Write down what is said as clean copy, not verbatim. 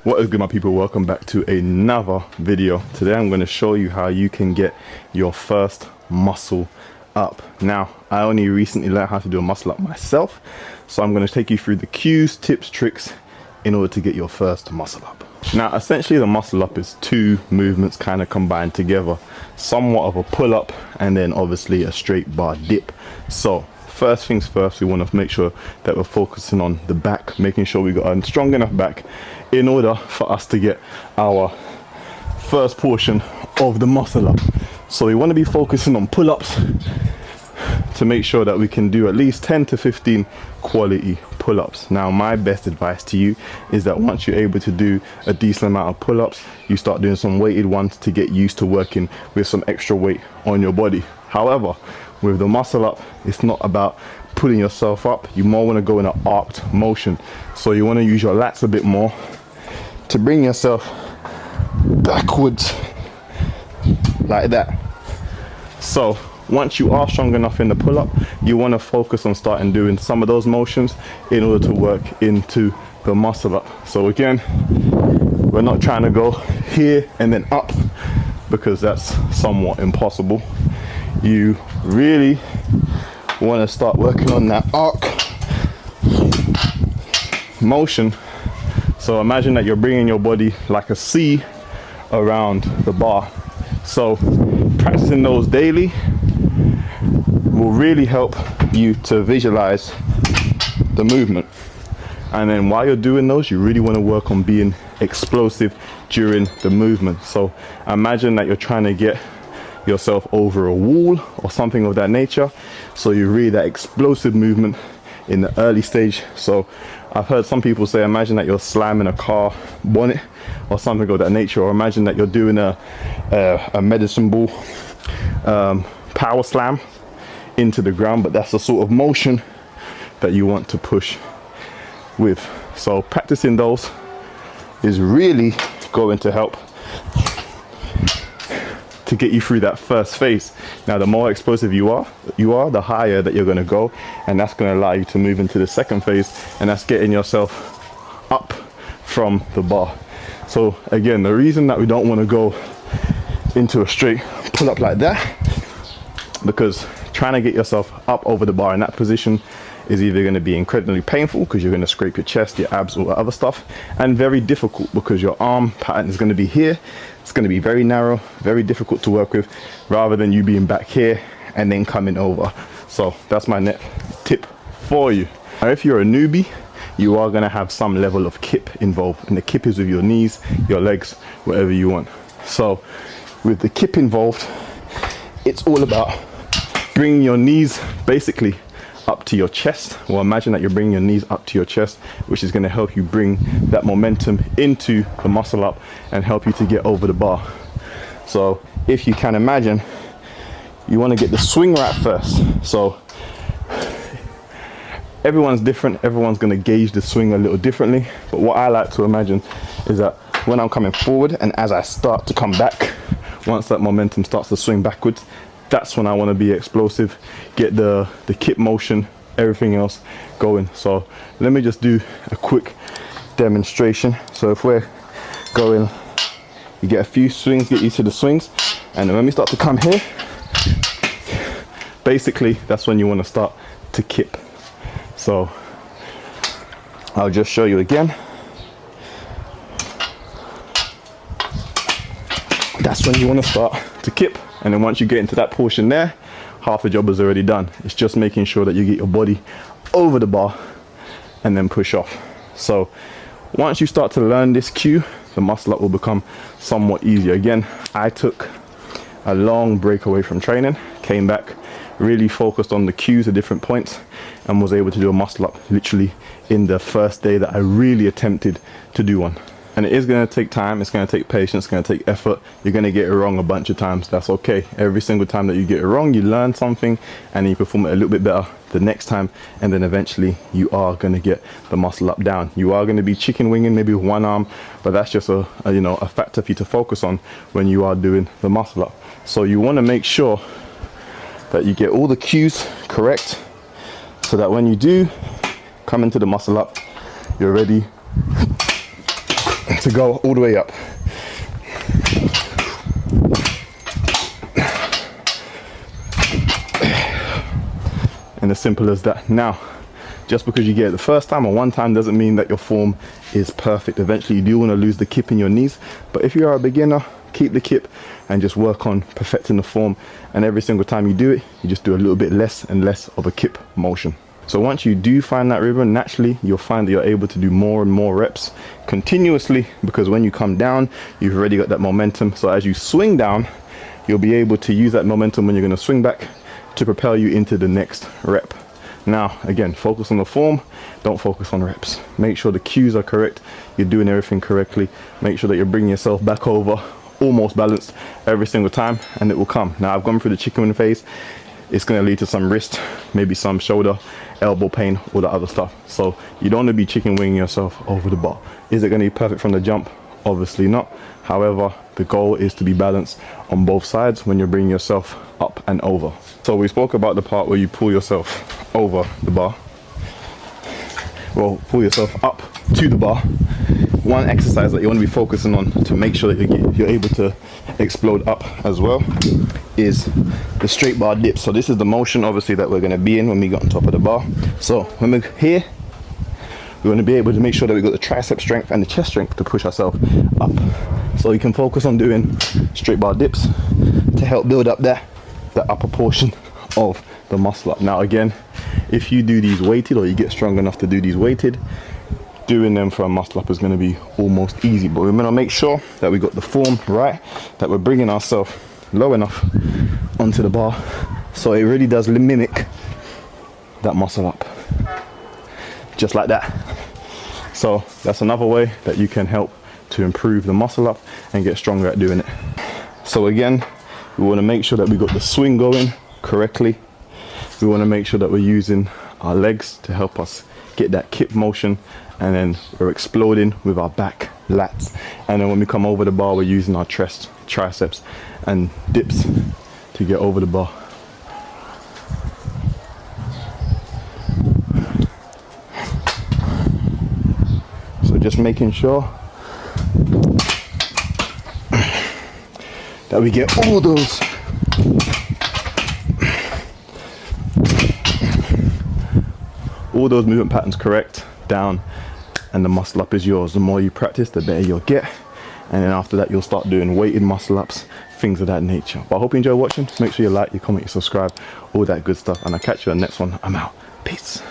What is good, my people? Welcome back to another video. Today I'm going to show you how you can get your first muscle up. Now, I only recently learned how to do a muscle up myself, so I'm going to take you through the cues, tips, tricks in order to get your first muscle up. Now, essentially the muscle up is two movements kind of combined together, somewhat of a pull up and then obviously a straight bar dip. So first things first, we want to make sure that we're focusing on the back, making sure we got a strong enough back in order for us to get our first portion of the muscle up. So we want to be focusing on pull-ups to make sure that we can do at least 10 to 15 quality pull-ups. Now, my best advice to you is that once you're able to do a decent amount of pull-ups, you start doing some weighted ones to get used to working with some extra weight on your body. However, with the muscle up, it's not about pulling yourself up. You more want to go in an arced motion. So you want to use your lats a bit more to bring yourself backwards like that. So once you are strong enough in the pull-up, you want to focus on starting doing some of those motions in order to work into the muscle up. So again, we're not trying to go here and then up because that's somewhat impossible. You really want to start working on that arc motion. So imagine that you're bringing your body like a C around the bar. So practicing those daily will really help you to visualize the movement. And then while you're doing those, you really want to work on being explosive during the movement. So imagine that you're trying to get yourself over a wall or something of that nature. So you really that explosive movement in the early stage. So I've heard some people say, imagine that you're slamming a car bonnet or something of that nature, or imagine that you're doing a medicine ball power slam into the ground, but that's the sort of motion that you want to push with. So practicing those is really going to help to get you through that first phase. Now, the more explosive you are, the higher that you're going to go, and that's going to allow you to move into the second phase, and that's getting yourself up from the bar. So again, the reason that we don't want to go into a straight pull up like that, because trying to get yourself up over the bar in that position is either going to be incredibly painful because you're going to scrape your chest, your abs, all that other stuff, and very difficult because your arm pattern is going to be here. It's going to be very narrow, very difficult to work with, rather than you being back here and then coming over. So that's my net tip for you. Now, if you're a newbie, you are going to have some level of kip involved, and the kip is with your knees, your legs, whatever you want. So with the kip involved, it's all about bringing your knees basically up to your chest. Well, imagine that you're bringing your knees up to your chest, which is going to help you bring that momentum into the muscle up and help you to get over the bar. So if you can imagine, you want to get the swing right first. So everyone's different, everyone's going to gauge the swing a little differently, but what I like to imagine is that when I'm coming forward and as I start to come back, once that momentum starts to swing backwards, that's when I want to be explosive, get the kip motion, everything else going. So let me just do a quick demonstration. So if we're going, you get a few swings, get used to the swings, and then when we start to come here, basically that's when you want to start to kip. So I'll just show you again. That's when you want to start to kip. And then once you get into that portion there, half the job is already done. It's just making sure that you get your body over the bar and then push off. So once you start to learn this cue, the muscle up will become somewhat easier. Again, I took a long break away from training, came back, really focused on the cues at different points, and was able to do a muscle up literally in the first day that I really attempted to do one. And it is going to take time, it's going to take patience, it's going to take effort. You're going to get it wrong a bunch of times. That's okay. Every single time that you get it wrong, you learn something and you perform it a little bit better the next time, and then eventually you are going to get the muscle up down. You are going to be chicken winging maybe with one arm, but that's just a factor for you to focus on when you are doing the muscle up. So you want to make sure that you get all the cues correct, so that when you do come into the muscle up, you're ready to go all the way up. And as simple as that. Now, just because you get it the first time or one time doesn't mean that your form is perfect. Eventually you do want to lose the kip in your knees, but if you are a beginner, keep the kip and just work on perfecting the form, and every single time you do it, you just do a little bit less and less of a kip motion. So once you do find that rhythm, naturally you'll find that you're able to do more and more reps continuously, because when you come down, you've already got that momentum. So as you swing down, you'll be able to use that momentum when you're going to swing back to propel you into the next rep. Now again, focus on the form, don't focus on reps. Make sure the cues are correct, you're doing everything correctly. Make sure that you're bringing yourself back over almost balanced every single time, and it will come. Now I've gone through the chicken wing phase. It's going to lead to some wrist, maybe some shoulder, elbow pain, all that other stuff. So you don't want to be chicken winging yourself over the bar. Is it going to be perfect from the jump? Obviously not. However, the goal is to be balanced on both sides when you're bringing yourself up and over. So we spoke about the part where you pull yourself over the bar. Well, pull yourself up to the bar. One exercise that you want to be focusing on to make sure that you're able to explode up as well is the straight bar dip. So this is the motion obviously that we're going to be in when we get on top of the bar. So when we're here, we want to be able to make sure that we've got the tricep strength and the chest strength to push ourselves up. So you can focus on doing straight bar dips to help build up the upper portion of the muscle up. Now again, if you do these weighted, or you get strong enough to do these weighted, doing them for a muscle up is going to be almost easy. But we're going to make sure that we got the form right, that we're bringing ourselves low enough onto the bar so it really does mimic that muscle up, just like that. So that's another way that you can help to improve the muscle up and get stronger at doing it. So again, we want to make sure that we got the swing going correctly. We want to make sure that we're using our legs to help us get that kip motion, and then we're exploding with our back lats, and then when we come over the bar, we're using our chest, triceps and dips to get over the bar. So just making sure that we get all those movement patterns correct down, and the muscle up is yours. The more you practice, the better you'll get, and then after that you'll start doing weighted muscle ups, things of that nature. But I hope you enjoy watching. Make sure you like, you comment, you subscribe, all that good stuff, and I'll catch you on the next one. I'm out. Peace.